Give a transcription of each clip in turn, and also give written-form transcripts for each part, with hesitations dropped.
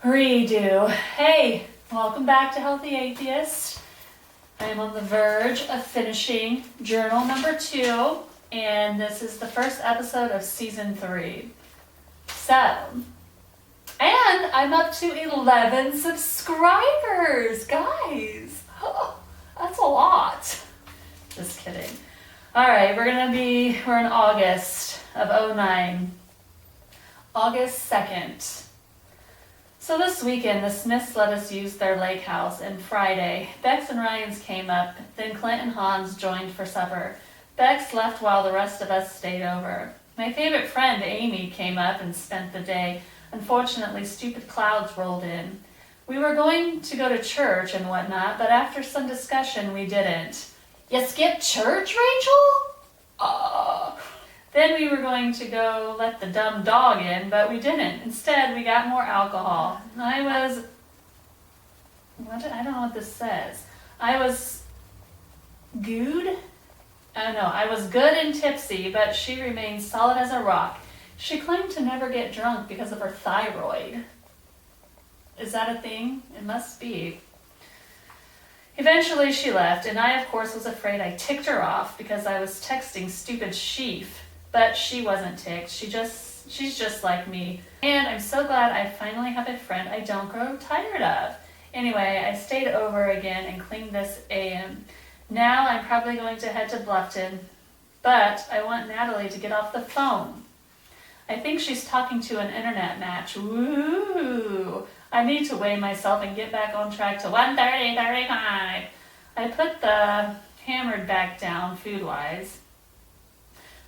Redo. Hey, welcome back to Healthy Atheist. I am on the verge of finishing journal number 2, and this is the first episode of season 3. So, and I'm up to 11 subscribers, guys. Oh, that's a lot. Just kidding. All right, we're in August of 2009. August 2nd. So this weekend, the Smiths let us use their lake house, and Friday, Bex and Ryan's came up, then Clint and Hans joined for supper. Bex left while the rest of us stayed over. My favorite friend, Amy, came up and spent the day. Unfortunately, stupid clouds rolled in. We were going to go to church and whatnot, but after some discussion, we didn't. You skipped church, Rachel? Then we were going to go let the dumb dog in, but we didn't. Instead, we got more alcohol. I don't know what this says. I was good and tipsy, but she remained solid as a rock. She claimed to never get drunk because of her thyroid. Is that a thing? It must be. Eventually she left, and I, of course, was afraid I ticked her off because I was texting stupid sheaf. But she wasn't ticked. She's just like me. And I'm so glad I finally have a friend I don't grow tired of. Anyway, I stayed over again and cleaned this AM. Now I'm probably going to head to Bluffton, but I want Natalie to get off the phone. I think she's talking to an internet match. Woo! I need to weigh myself and get back on track to 1:35. I put the hammered back down food-wise.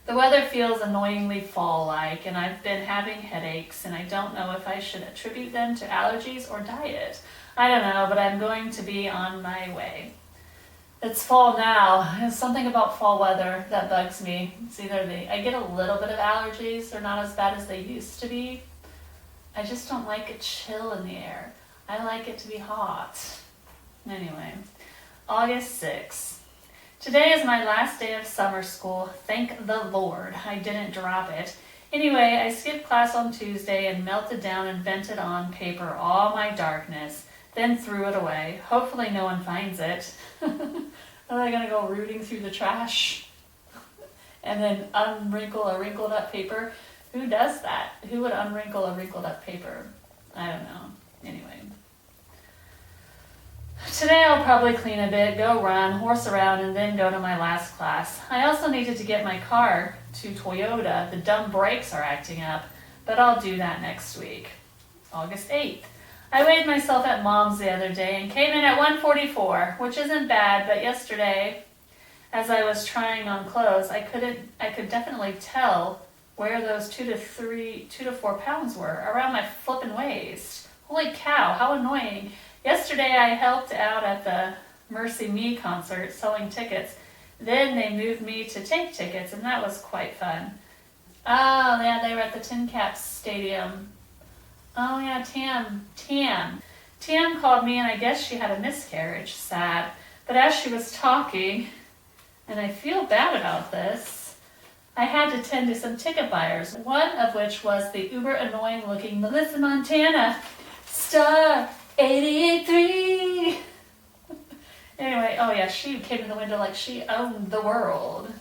The weather feels annoyingly fall-like, and I've been having headaches, and I don't know if I should attribute them to allergies or diet. I don't know, but I'm going to be on my way. It's fall now. There's something about fall weather that bugs me. It's either I get a little bit of allergies. They're not as bad as they used to be. I just don't like a chill in the air. I like it to be hot. Anyway, August 6th. Today is my last day of summer school. Thank the Lord I didn't drop it. Anyway, I skipped class on Tuesday and melted down and vented on paper all my darkness, then threw it away. Hopefully no one finds it. Are they going to go rooting through the trash and then unwrinkle a wrinkled up paper? Who does that? Who would unwrinkle a wrinkled up paper? I don't know. Anyway. Today I'll probably clean a bit, go run, horse around, and then go to my last class. I also needed to get my car to Toyota. The dumb brakes are acting up, but I'll do that next week. August 8th. I weighed myself at Mom's the other day and came in at 144, which isn't bad, but yesterday, as I was trying on clothes, I could definitely tell where those 2 to 4 pounds were, around my flippin' waist. Holy cow, how annoying. Yesterday I helped out at the Mercy Me concert selling tickets. Then they moved me to take tickets, and that was quite fun. Oh, yeah, they were at the Tin Caps Stadium. Oh, yeah, Tam called me, and I guess she had a miscarriage. Sad. But as she was talking, and I feel bad about this, I had to tend to some ticket buyers, one of which was the uber annoying looking Melissa Montana. Star 88.3. Anyway, oh yeah, she came in the window like she owned the world.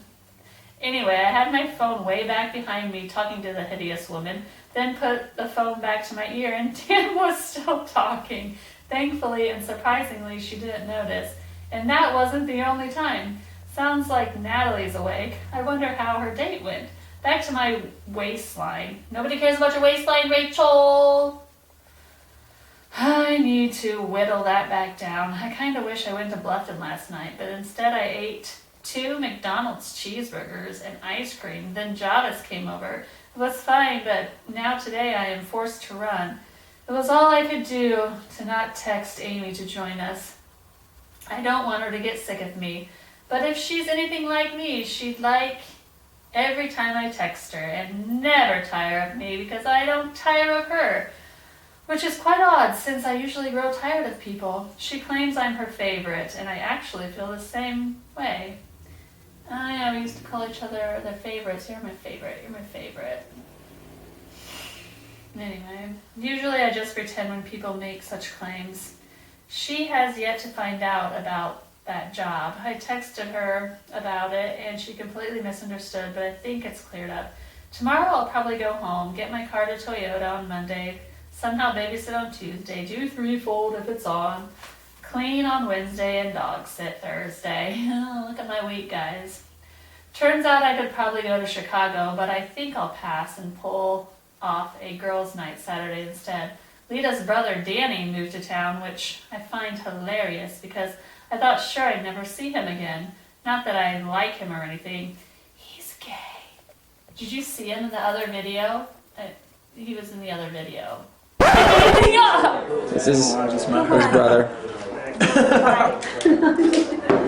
Anyway, I had my phone way back behind me talking to the hideous woman, then put the phone back to my ear, and Dan was still talking. Thankfully and surprisingly, she didn't notice. And that wasn't the only time. Sounds like Natalie's awake. I wonder how her date went. Back to my waistline. Nobody cares about your waistline, Rachel. I need to whittle that back down. I kind of wish I went to Bluffton last night, but instead I ate 2 McDonald's cheeseburgers and ice cream. Then Javis came over. It was fine, but now today I am forced to run. It was all I could do to not text Amy to join us. I don't want her to get sick of me, but if she's anything like me, she'd like every time I text her and never tire of me because I don't tire of her. Which is quite odd, since I usually grow tired of people. She claims I'm her favorite, and I actually feel the same way. Yeah, we used to call each other their favorites. You're my favorite. You're my favorite. Anyway, usually I just pretend when people make such claims. She has yet to find out about that job. I texted her about it and she completely misunderstood, but I think it's cleared up. Tomorrow I'll probably go home, get my car to Toyota on Monday, somehow babysit on Tuesday, do threefold if it's on, clean on Wednesday, and dog sit Thursday. Oh, look at my week, guys. Turns out I could probably go to Chicago, but I think I'll pass and pull off a girls' night Saturday instead. Lita's brother Danny moved to town, which I find hilarious because I thought sure I'd never see him again. Not that I like him or anything. He's gay. Did you see him in the other video? He was in the other video. This is his brother.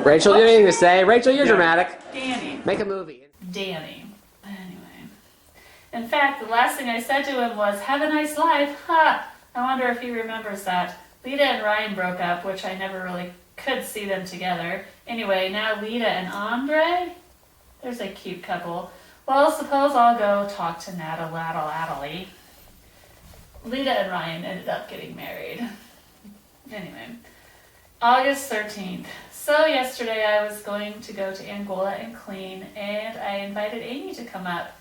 Rachel, do you have anything to say? Rachel, you're dramatic. Danny. Make a movie. Danny. Anyway. In fact, the last thing I said to him was, have a nice life. Ha! I wonder if he remembers that. Lita and Ryan broke up, which I never really could see them together. Anyway, now Lita and Andre? There's a cute couple. Well, suppose I'll go talk to Natalie. Lita and Ryan ended up getting married. Anyway, August 13th. So yesterday I was going to go to Angola and clean, and I invited Amy to come up,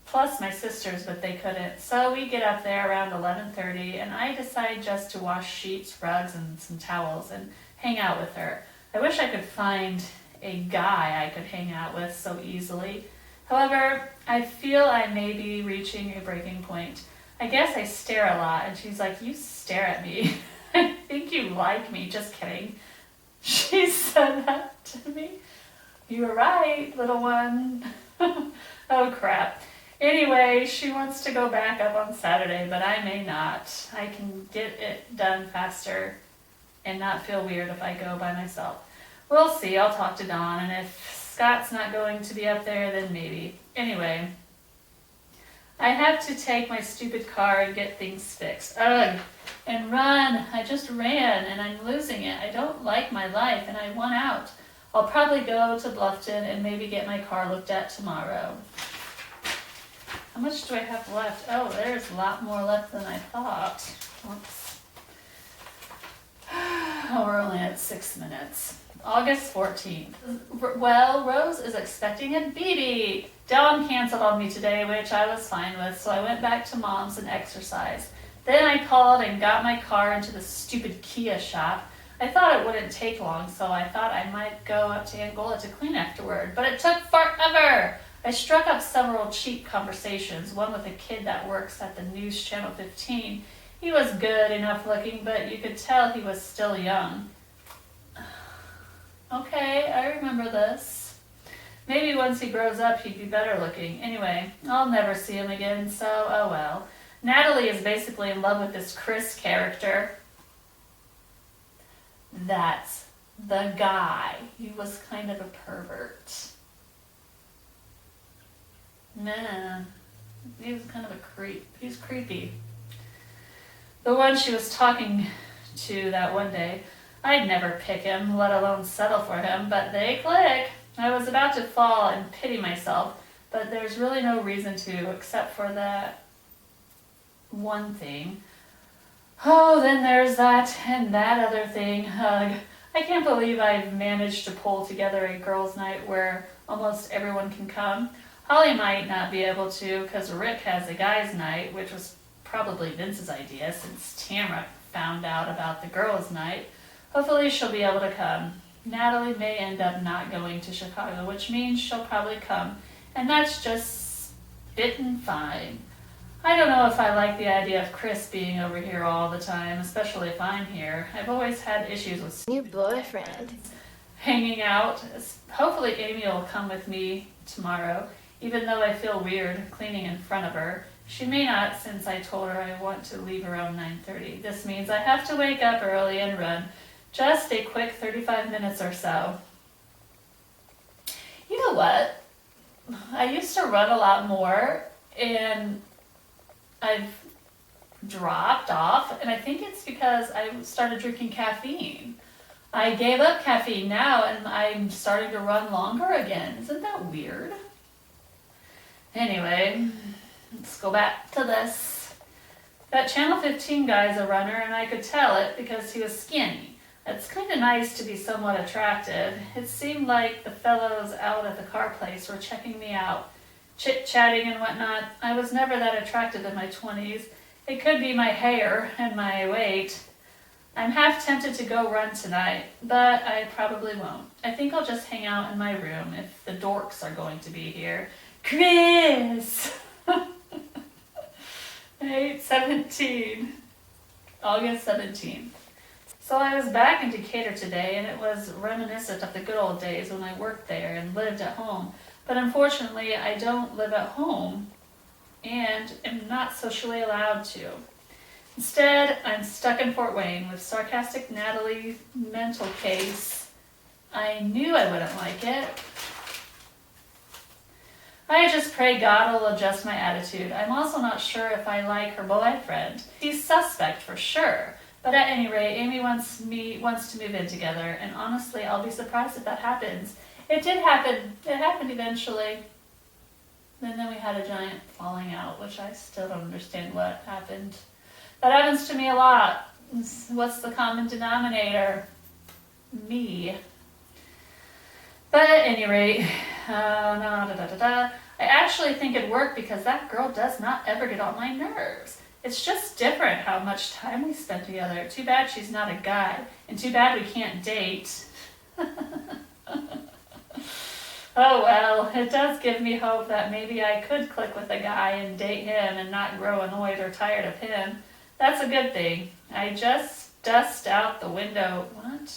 plus my sisters, but they couldn't. So we get up there around 11:30, and I decide just to wash sheets, rugs, and some towels and hang out with her. I wish I could find a guy I could hang out with so easily. However, I feel I may be reaching a breaking point. I guess I stare a lot, and she's like, you stare at me. I think you like me. Just kidding. She said that to me. You were right, little one. Oh, crap. Anyway, she wants to go back up on Saturday, but I may not. I can get it done faster and not feel weird if I go by myself. We'll see. I'll talk to Dawn, and if Scott's not going to be up there, then maybe. Anyway, I have to take my stupid car and get things fixed. Ugh. And run. I just ran, and I'm losing it. I don't like my life, and I want out. I'll probably go to Bluffton and maybe get my car looked at tomorrow. How much do I have left? Oh, there's a lot more left than I thought. Whoops. Oh, we're only at 6 minutes. August 14th. Well, Rose is expecting a baby. Dawn canceled on me today, which I was fine with, so I went back to Mom's and exercised. Then I called and got my car into the stupid Kia shop. I thought it wouldn't take long, so I thought I might go up to Angola to clean afterward, but it took forever. I struck up several cheap conversations, one with a kid that works at the News Channel 15. He was good enough looking, but you could tell he was still young. Okay, I remember this. Maybe once he grows up, he'd be better looking. Anyway, I'll never see him again, so oh well. Natalie is basically in love with this Chris character. That's the guy. He was kind of a pervert. Man, he was kind of a creep. He's creepy. The one she was talking to that one day, I'd never pick him, let alone settle for him, but they click. I was about to fall and pity myself, but there's really no reason to, except for that one thing. Oh, then there's that and that other thing. Ugh. I can't believe I've managed to pull together a girls' night where almost everyone can come. Holly might not be able to because Rick has a guys' night, which was probably Vince's idea since Tamara found out about the girls' night. Hopefully she'll be able to come. Natalie may end up not going to Chicago, which means she'll probably come, and that's just spittin' fine. I don't know if I like the idea of Chris being over here all the time, especially if I'm here. I've always had issues with new boyfriend hanging out. Hopefully Amy will come with me tomorrow, even though I feel weird cleaning in front of her. She may not, since I told her I want to leave around 9:30. This means I have to wake up early and run. Just a quick 35 minutes or so. You know what? I used to run a lot more, and I've dropped off, and I think it's because I started drinking caffeine. I gave up caffeine now, and I'm starting to run longer again. Isn't that weird? Anyway, let's go back to this. That Channel 15 guy's a runner, and I could tell it because he was skinny. It's kind of nice to be somewhat attractive. It seemed like the fellows out at the car place were checking me out, chit-chatting and whatnot. I was never that attractive in my 20s. It could be my hair and my weight. I'm half tempted to go run tonight, but I probably won't. I think I'll just hang out in my room if the dorks are going to be here. Chris! 8/17, August 17th. So I was back in Decatur today, and it was reminiscent of the good old days when I worked there and lived at home. But unfortunately, I don't live at home and am not socially allowed to. Instead, I'm stuck in Fort Wayne with sarcastic Natalie's mental case. I knew I wouldn't like it. I just pray God will adjust my attitude. I'm also not sure if I like her boyfriend. He's suspect for sure. But at any rate, Amy wants to move in together, and honestly, I'll be surprised if that happens. It did happen. It happened eventually. And then we had a giant falling out, which I still don't understand what happened. That happens to me a lot. What's the common denominator? Me. But at any rate, I actually think it worked because that girl does not ever get on my nerves. It's just different how much time we spend together. Too bad she's not a guy, and too bad we can't date. Oh well, it does give me hope that maybe I could click with a guy and date him and not grow annoyed or tired of him. That's a good thing. I just dust out the window. What?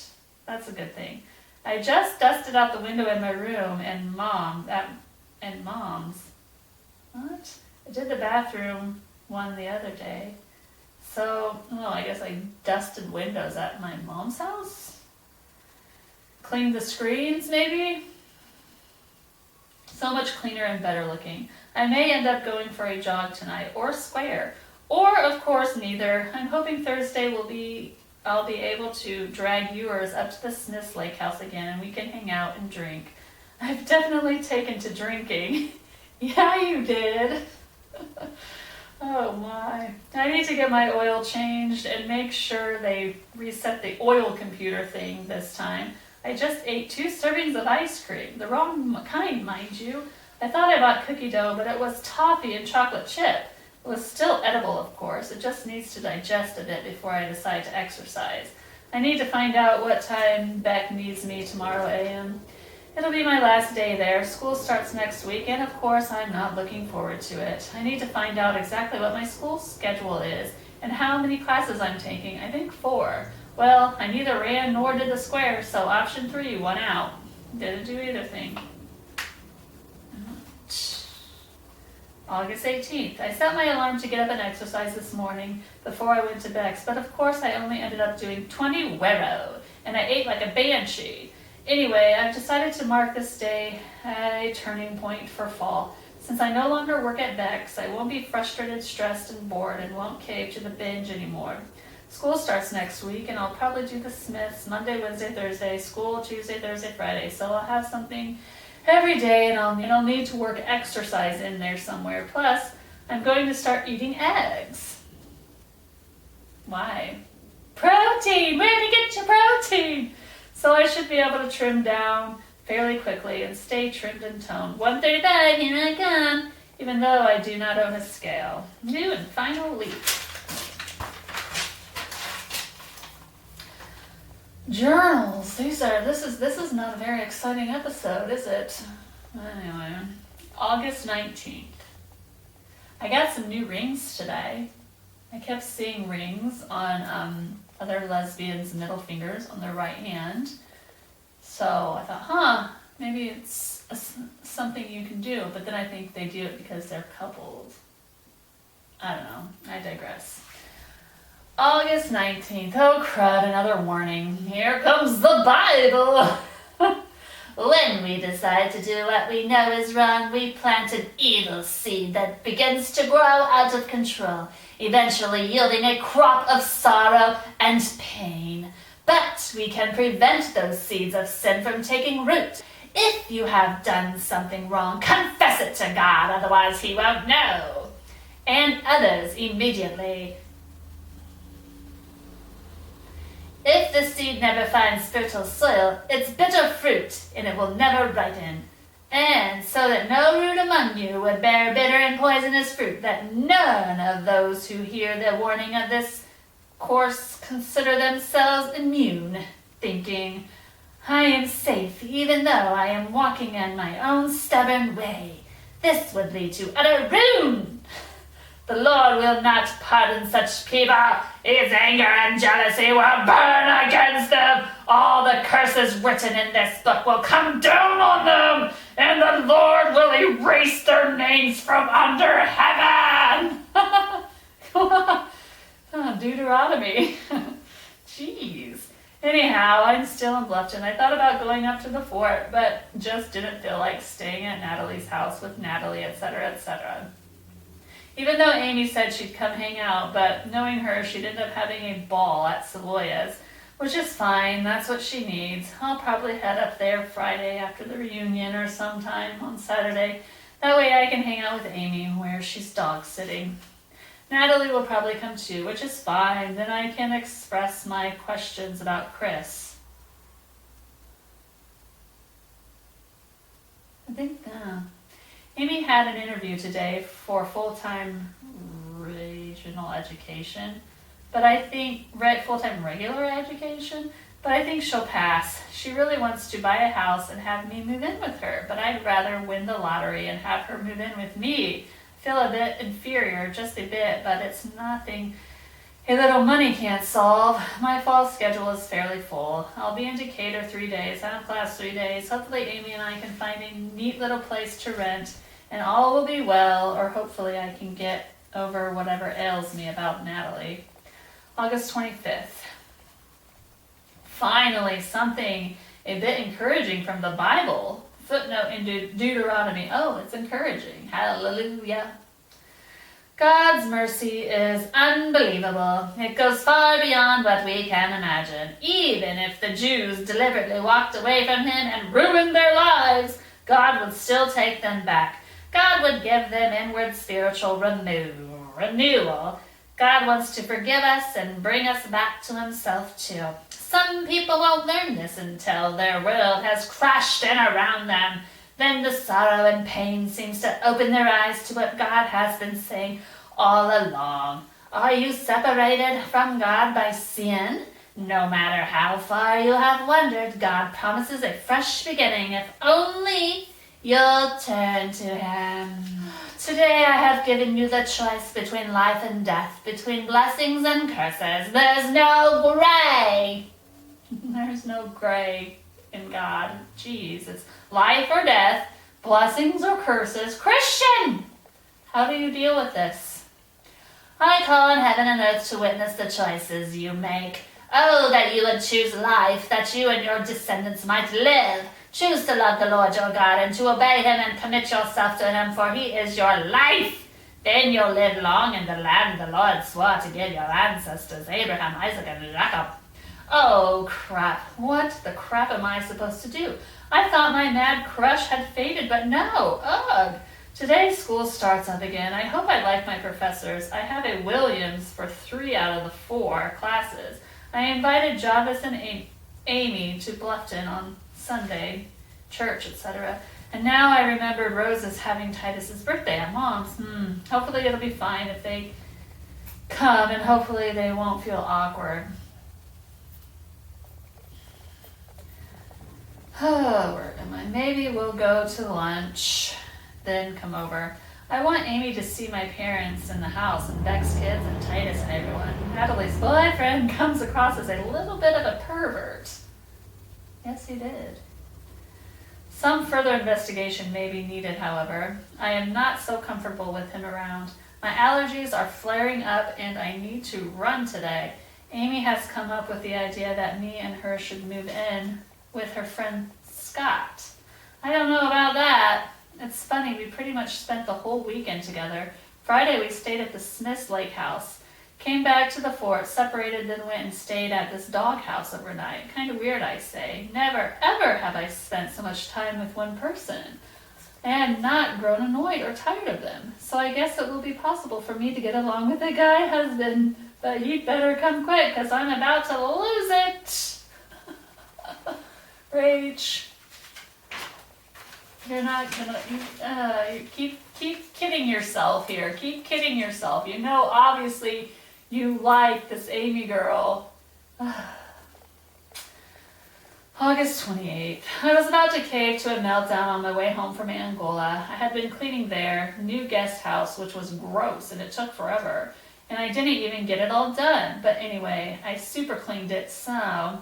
That's a good thing. I just dusted out the window in my room and mom's. What? I did the bathroom one the other day. So, I guess I dusted windows at my mom's house? Cleaned the screens, maybe? So much cleaner and better looking. I may end up going for a jog tonight, or square. Or, of course, neither. I'm hoping Thursday I'll be able to drag viewers up to the Smith's Lake House again and we can hang out and drink. I've definitely taken to drinking. Yeah, you did. Oh my. I need to get my oil changed and make sure they reset the oil computer thing this time. I just ate 2 servings of ice cream. The wrong kind, mind you. I thought I bought cookie dough, but it was toffee and chocolate chip. It was still edible, of course. It just needs to digest a bit before I decide to exercise. I need to find out what time Beck needs me tomorrow a.m. It'll be my last day there. School starts next week, and of course I'm not looking forward to it. I need to find out exactly what my school schedule is and how many classes I'm taking. I think 4. Well, I neither ran nor did the square, so option 3 won out. Didn't do either thing. August 18th. I set my alarm to get up and exercise this morning before I went to Beck's, but of course I only ended up doing 20 Wero, and I ate like a banshee. Anyway, I've decided to mark this day a turning point for fall. Since I no longer work at Beck's, I won't be frustrated, stressed, and bored, and won't cave to the binge anymore. School starts next week, and I'll probably do the Smiths Monday, Wednesday, Thursday, school Tuesday, Thursday, Friday, so I'll have something every day, and I'll need to work exercise in there somewhere. Plus, I'm going to start eating eggs. Why? Protein! Where to get your protein? So I should be able to trim down fairly quickly and stay trimmed and toned. 135, here I come, even though I do not own a scale. New and final leap. Journals. This is not a very exciting episode, is it? Anyway, August 19th. I got some new rings today. I kept seeing rings on other lesbians' middle fingers on their right hand. So I thought, maybe it's something you can do. But then I think they do it because they're couples. I don't know. I digress. August 19th. Oh crud, another warning. Here comes the Bible. When we decide to do what we know is wrong, we plant an evil seed that begins to grow out of control, eventually yielding a crop of sorrow and pain. But we can prevent those seeds of sin from taking root. If you have done something wrong, confess it to God, otherwise he won't know. And others immediately If the seed never finds fertile soil, it's bitter fruit, and it will never ripen. And so that no root among you would bear bitter and poisonous fruit, that none of those who hear the warning of this course consider themselves immune, thinking, I am safe, even though I am walking in my own stubborn way. This would lead to utter ruin. The Lord will not pardon such people. His anger and jealousy will burn against them. All the curses written in this book will come down on them, and the Lord will erase their names from under heaven. Deuteronomy. Jeez. Anyhow, I'm still in Bluffton. I thought about going up to the fort, but just didn't feel like staying at Natalie's house with Natalie, etc., etc. Even though Amy said she'd come hang out, but knowing her, she'd end up having a ball at Savoya's, which is fine. That's what she needs. I'll probably head up there Friday after the reunion or sometime on Saturday. That way I can hang out with Amy where she's dog sitting. Natalie will probably come too, which is fine. Then I can express my questions about Chris. I think, Amy had an interview today for full-time regional education, but I think, full-time regular education, but I think she'll pass. She really wants to buy a house and have me move in with her, but I'd rather win the lottery and have her move in with me. Feel a bit inferior, just a bit, but it's nothing a little money can't solve. My fall schedule is fairly full. I'll be in Decatur 3 days, out of class 3 days. Hopefully Amy and I can find a neat little place to rent, and all will be well, or hopefully I can get over whatever ails me about Natalie. August 25th. Finally, something a bit encouraging from the Bible. Footnote in Deuteronomy. Oh, it's encouraging. Hallelujah. God's mercy is unbelievable. It goes far beyond what we can imagine. Even if the Jews deliberately walked away from him and ruined their lives, God would still take them back. God would give them inward spiritual renewal. God wants to forgive us and bring us back to himself too. Some people won't learn this until their world has crashed in around them. Then the sorrow and pain seems to open their eyes to what God has been saying all along. Are you separated from God by sin? No matter how far you have wandered, God promises a fresh beginning if only you'll turn to him. Today I have given you the choice between life and death, between blessings and curses. There's no gray. There's no gray in God. Jeez, it's life or death, blessings or curses. Christian! How do you deal with this? I call on heaven and earth to witness the choices you make. Oh, that you would choose life, that you and your descendants might live. Choose to love the Lord your God and to obey him and commit yourself to him, for he is your life. Then you'll live long in the land the Lord swore to give your ancestors, Abraham, Isaac, and Jacob. Oh, crap. What the crap am I supposed to do? I thought my mad crush had faded, but no. Ugh. Today school starts up again. I hope I like my professors. I have a Williams for 3 out of the 4 classes. I invited Jarvis and Amy to Bluffton on Sunday, church, etc. And now I remembered Rose is having Titus's birthday at Mom's. Hopefully it'll be fine if they come, and hopefully they won't feel awkward. Oh, where am I? Maybe we'll go to lunch, then come over. I want Amy to see my parents in the house, and Beck's kids, and Titus, and everyone. Natalie's boyfriend comes across as a little bit of a pervert. Yes, he did. Some further investigation may be needed, however. I am not so comfortable with him around. My allergies are flaring up, and I need to run today. Amy has come up with the idea that me and her should move in with her friend Scott. I don't know about that. It's funny, we pretty much spent the whole weekend together. Friday we stayed at the Smith's Lake House. Came back to the fort, separated, then went and stayed at this dog house overnight. Kind of weird, I say. Never, ever have I spent so much time with one person and not grown annoyed or tired of them. So I guess it will be possible for me to get along with a guy husband. But you'd better come quick, because I'm about to lose it. Rach. You're not gonna, you keep kidding yourself here. Keep kidding yourself. You know, obviously, you like this Amy girl. August 28th. I was about to cave to a meltdown on my way home from Angola. I had been cleaning their new guest house, which was gross, and it took forever. And I didn't even get it all done. But anyway, I super cleaned it, so...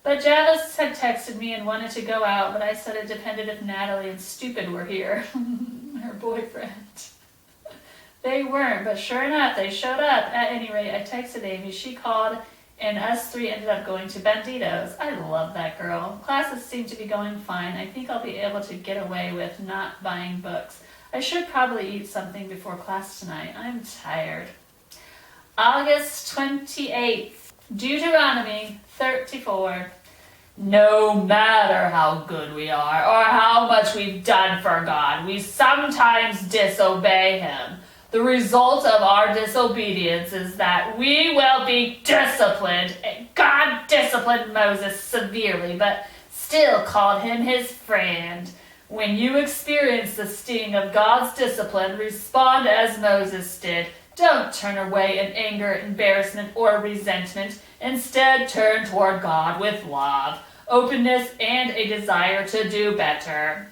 But Javis had texted me and wanted to go out, but I said it depended if Natalie and Stupid were here. Her boyfriend. They weren't, but sure enough, they showed up. At any rate, I texted Amy. She called, and us three ended up going to Bandito's. I love that girl. Classes seem to be going fine. I think I'll be able to get away with not buying books. I should probably eat something before class tonight. I'm tired. August 28th. Deuteronomy 34. No matter how good we are or how much we've done for God, we sometimes disobey Him. The result of our disobedience is that we will be disciplined. God disciplined Moses severely, but still called him his friend. When you experience the sting of God's discipline, respond as Moses did. Don't turn away in anger, embarrassment, or resentment. Instead, turn toward God with love, openness, and a desire to do better.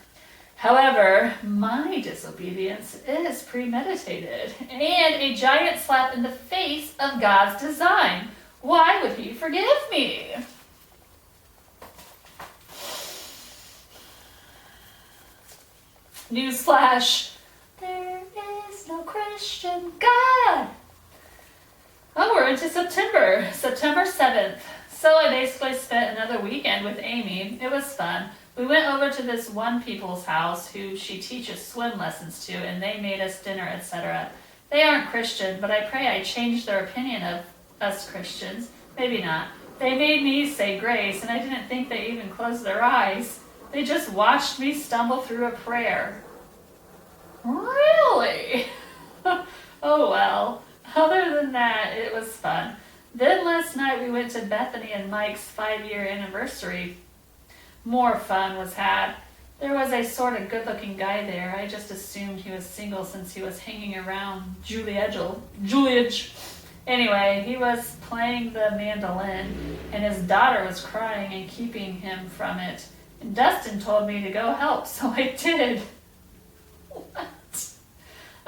However, my disobedience is premeditated and a giant slap in the face of God's design. Why would He forgive me? Newsflash. There is no Christian God. Oh, we're into September. September 7th. So I basically spent another weekend with Amy. It was fun. We went over to this one people's house who she teaches swim lessons to, and they made us dinner, etc. They aren't Christian, but I pray I changed their opinion of us Christians. Maybe not. They made me say grace, and I didn't think they even closed their eyes. They just watched me stumble through a prayer. Really? Oh well. Other than that, it was fun. Then last night we went to Bethany and Mike's 5-year anniversary. More fun was had. There was a sort of good-looking guy there. I just assumed he was single since he was hanging around Juliage. Anyway, he was playing the mandolin, and his daughter was crying and keeping him from it. And Dustin told me to go help, so I did. What?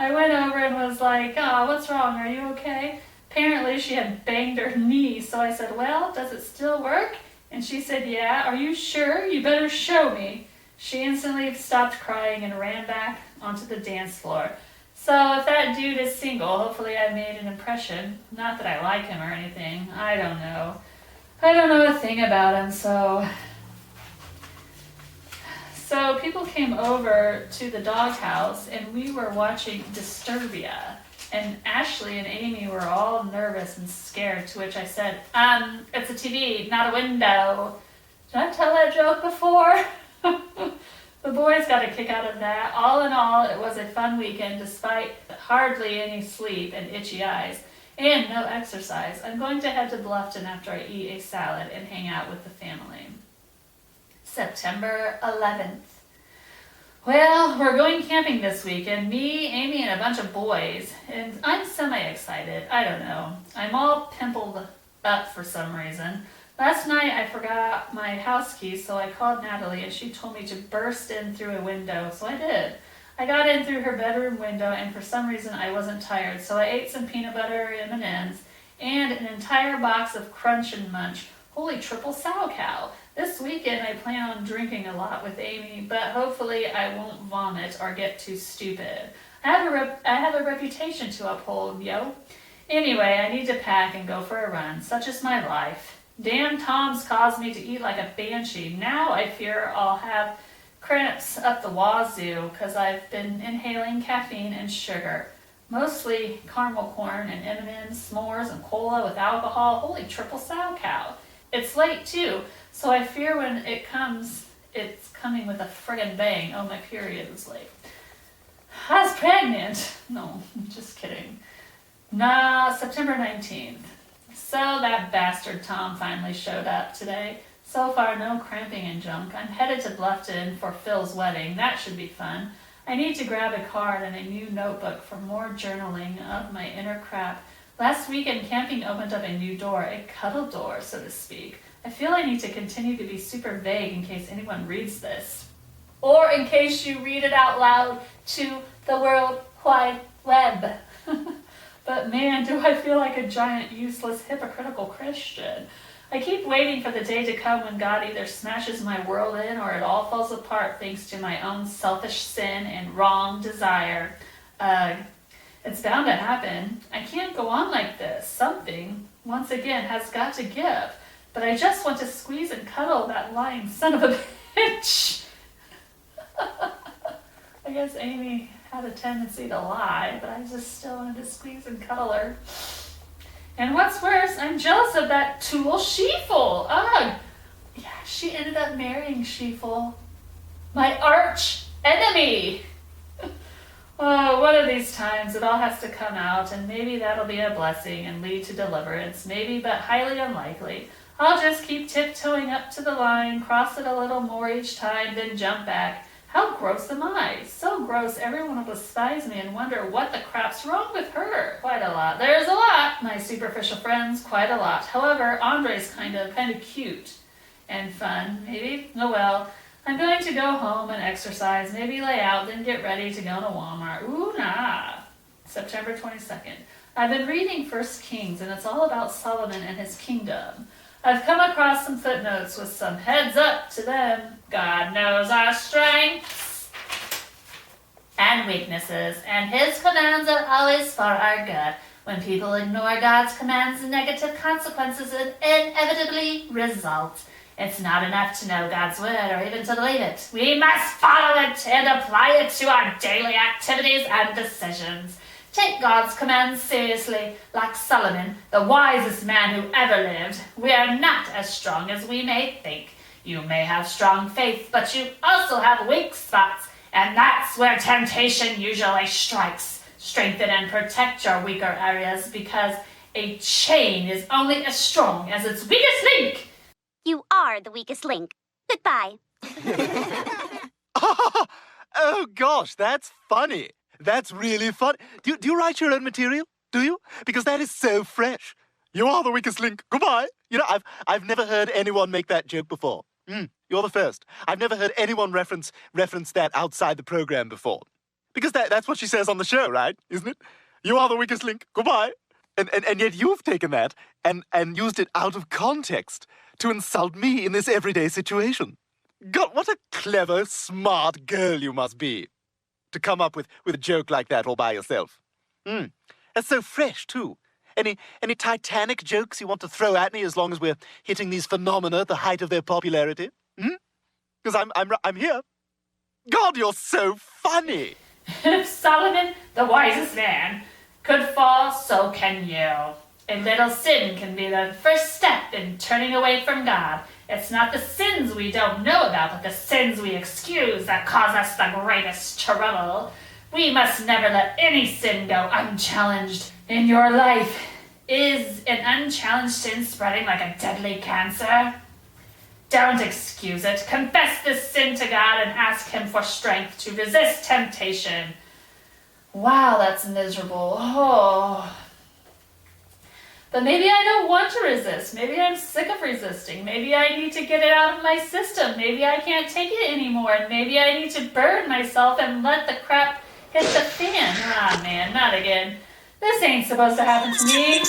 I went over and was like, "Oh, what's wrong? Are you okay?" Apparently she had banged her knee, so I said, "Well, does it still work?" And she said, "Yeah, are you sure? You better show me." She instantly stopped crying and ran back onto the dance floor. So if that dude is single, hopefully I made an impression. Not that I like him or anything. I don't know. I don't know a thing about him, so people came over to the doghouse and we were watching Disturbia. And Ashley and Amy were all nervous and scared, to which I said, it's a TV, not a window. Did I tell that joke before? The boys got a kick out of that. All in all, it was a fun weekend despite hardly any sleep and itchy eyes and no exercise. I'm going to head to Bluffton after I eat a salad and hang out with the family. September 11th. Well, we're going camping this weekend. Me, Amy, and a bunch of boys. And I'm semi-excited. I don't know. I'm all pimpled up for some reason. Last night I forgot my house keys, so I called Natalie and she told me to burst in through a window, so I did. I got in through her bedroom window and for some reason I wasn't tired, so I ate some peanut butter M&Ms and an entire box of Crunch and Munch. Holy triple sow cow. This weekend I plan on drinking a lot with Amy, but hopefully I won't vomit or get too stupid. I have a reputation to uphold, yo. Anyway, I need to pack and go for a run. Such is my life. Damn Tom's caused me to eat like a banshee. Now I fear I'll have cramps up the wazoo because I've been inhaling caffeine and sugar. Mostly caramel corn and M&M's, s'mores, and cola with alcohol. Holy triple sow cow. It's late too, so I fear when it comes, it's coming with a friggin' bang. Oh, my period is late. I was pregnant. No, just kidding. Nah, September 19th. So that bastard Tom finally showed up today. So far, no cramping and junk. I'm headed to Bluffton for Phil's wedding. That should be fun. I need to grab a card and a new notebook for more journaling of my inner crap. Last weekend, camping opened up a new door, a cuddle door, so to speak. I feel I need to continue to be super vague in case anyone reads this. Or in case you read it out loud to the World Wide Web. But man, do I feel like a giant, useless, hypocritical Christian. I keep waiting for the day to come when God either smashes my world in or it all falls apart thanks to my own selfish sin and wrong desire. It's bound to happen. I can't go on like this. Something, once again, has got to give. But I just want to squeeze and cuddle that lying son of a bitch. I guess Amy had a tendency to lie, but I just still wanted to squeeze and cuddle her. And what's worse, I'm jealous of that tool Sheeful. Ugh. Yeah, she ended up marrying Sheeful. My arch enemy. Oh, one of these times it all has to come out, and maybe that'll be a blessing and lead to deliverance. Maybe, but highly unlikely. I'll just keep tiptoeing up to the line, cross it a little more each time, then jump back. How gross am I? So gross everyone will despise me and wonder what the crap's wrong with her. Quite a lot. There's a lot, my superficial friends, quite a lot. However, Andre's kind of cute and fun, maybe. Oh well. I'm going to go home and exercise, maybe lay out, then get ready to go to Walmart. Ooh, nah. September 22nd. I've been reading 1 Kings, and it's all about Solomon and his kingdom. I've come across some footnotes with some heads up to them. God knows our strengths and weaknesses, and his commands are always for our good. When people ignore God's commands, negative consequences inevitably result. It's not enough to know God's word or even to believe it. We must follow it and apply it to our daily activities and decisions. Take God's commands seriously, like Solomon, the wisest man who ever lived. We are not as strong as we may think. You may have strong faith, but you also have weak spots, and that's where temptation usually strikes. Strengthen and protect your weaker areas, because a chain is only as strong as its weakest link. You are the weakest link. Goodbye. Oh gosh, that's funny. That's really fun. Do you write your own material? Do you? Because that is so fresh. You are the weakest link. Goodbye. You know, I've never heard anyone make that joke before. You're the first. I've never heard anyone reference that outside the program before. Because that's what she says on the show, right? Isn't it? You are the weakest link. Goodbye. And yet you've taken that and used it out of context to insult me in this everyday situation. God, what a clever, smart girl you must be to come up with a joke like that all by yourself. That's so fresh, too. Any Titanic jokes you want to throw at me as long as we're hitting these phenomena at the height of their popularity? Because I'm here. God, you're so funny. If Solomon, the wisest man, could fall, so can you. A little sin can be the first step in turning away from God. It's not the sins we don't know about, but the sins we excuse that cause us the greatest trouble. We must never let any sin go unchallenged. In your life, is an unchallenged sin spreading like a deadly cancer? Don't excuse it. Confess this sin to God and ask Him for strength to resist temptation. Wow, that's miserable. Oh. But maybe I don't want to resist. Maybe I'm sick of resisting. Maybe I need to get it out of my system. Maybe I can't take it anymore. And maybe I need to burn myself and let the crap hit the fan. Ah, man, not again. This ain't supposed to happen to me.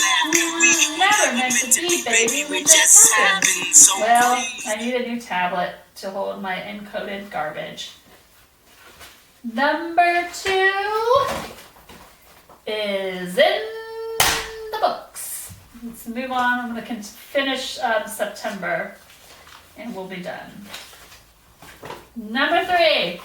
Never meant to be, baby. We just happened. Well, I need a new tablet to hold my encoded garbage. Number 2 is in the books. Let's move on. I'm going to finish September and we'll be done. Number 3,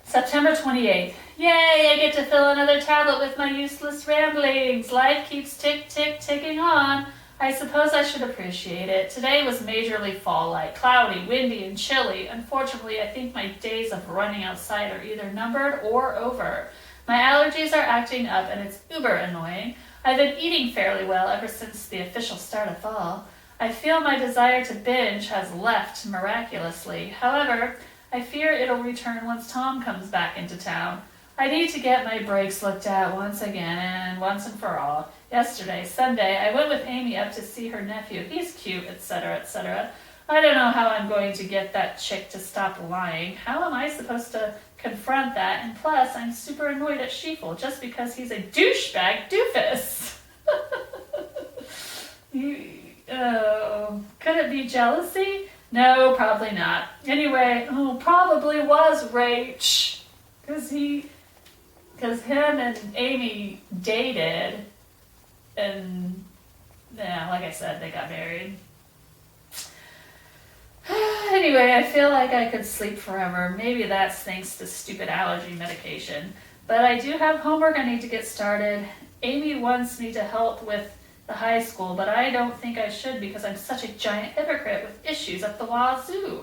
September 28th. Yay, I get to fill another tablet with my useless ramblings. Life keeps ticking on. I suppose I should appreciate it. Today was majorly fall-like, cloudy, windy, and chilly. Unfortunately, I think my days of running outside are either numbered or over. My allergies are acting up and it's uber annoying. I've been eating fairly well ever since the official start of fall. I feel my desire to binge has left miraculously. However, I fear it'll return once Tom comes back into town. I need to get my brakes looked at once again and once and for all. Yesterday, Sunday, I went with Amy up to see her nephew. He's cute, etc., etc. I don't know how I'm going to get that chick to stop lying. How am I supposed to confront that? And plus, I'm super annoyed at Sheafel just because he's a douchebag doofus. Could it be jealousy? No, probably not. Anyway, probably was Rach. Because him and Amy dated, and yeah, like I said, they got married. Anyway, I feel like I could sleep forever. Maybe that's thanks to stupid allergy medication. But I do have homework I need to get started. Amy wants me to help with the high school, but I don't think I should because I'm such a giant hypocrite with issues up the wazoo.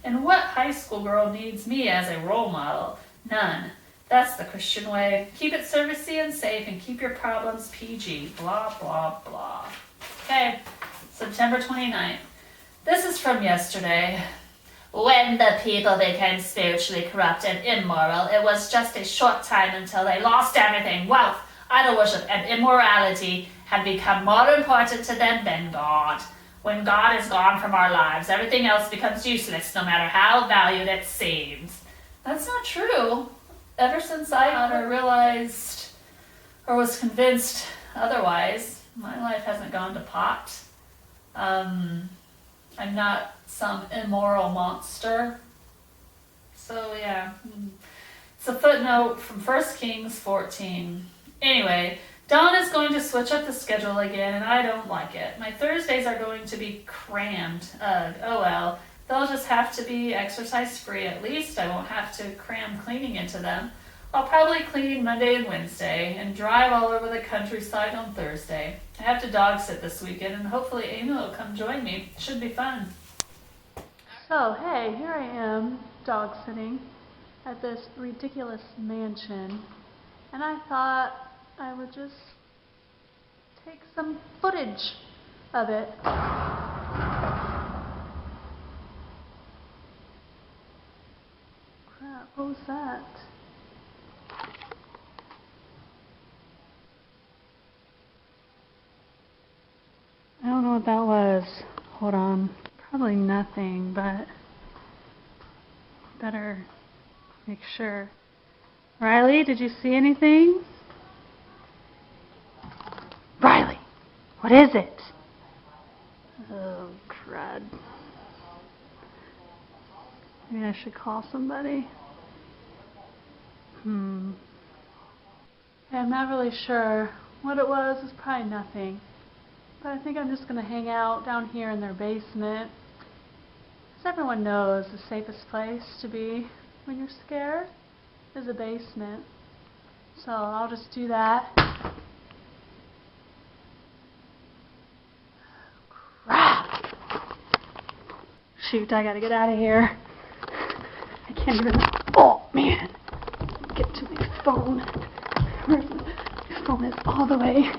And what high school girl needs me as a role model? None. That's the Christian way. Keep it servicey and safe and keep your problems PG. Blah, blah, blah. Okay, September 29th. This is from yesterday. When the people became spiritually corrupt and immoral, it was just a short time until they lost everything. Wealth, idol worship, and immorality had become more important to them than God. When God is gone from our lives, everything else becomes useless, no matter how valued it seems. That's not true. Ever since I realized or was convinced otherwise, my life hasn't gone to pot. I'm not some immoral monster. So yeah, it's a footnote from 1 Kings 14. Anyway, Dawn is going to switch up the schedule again, and I don't like it. My Thursdays are going to be crammed. Oh well. They'll just have to be exercise-free at least. I won't have to cram cleaning into them. I'll probably clean Monday and Wednesday and drive all over the countryside on Thursday. I have to dog sit this weekend, and hopefully Amy will come join me. It should be fun. So, hey, here I am dog sitting at this ridiculous mansion, and I thought I would just take some footage of it. Crap, what was that? I don't know what that was. Hold on. Probably nothing, but better make sure. Riley, did you see anything? Riley, what is it? Oh, crud. Maybe I should call somebody. Yeah, I'm not really sure. What it was probably nothing. But I think I'm just going to hang out down here in their basement. As everyone knows, the safest place to be when you're scared is a basement. So I'll just do that. Crap! Shoot, I gotta get out of here. I can't even... Oh, man! Get to my phone. My phone is all the way...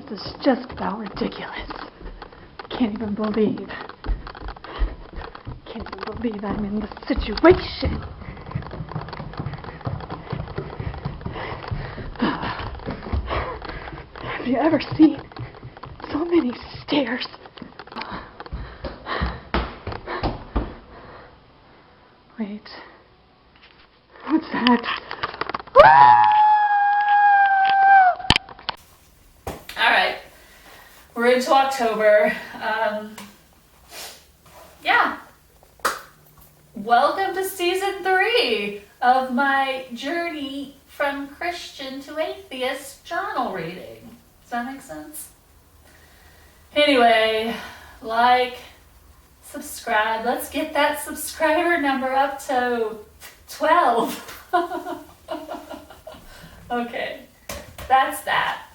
This is just about ridiculous. Can't even believe I'm in this situation. Have you ever seen so many stairs? Wait. What's that? We're into October. Yeah. Welcome to season 3 of my journey from Christian to atheist journal reading. Does that make sense? Anyway, like, subscribe. Let's get that subscriber number up to 12. Okay, that's that.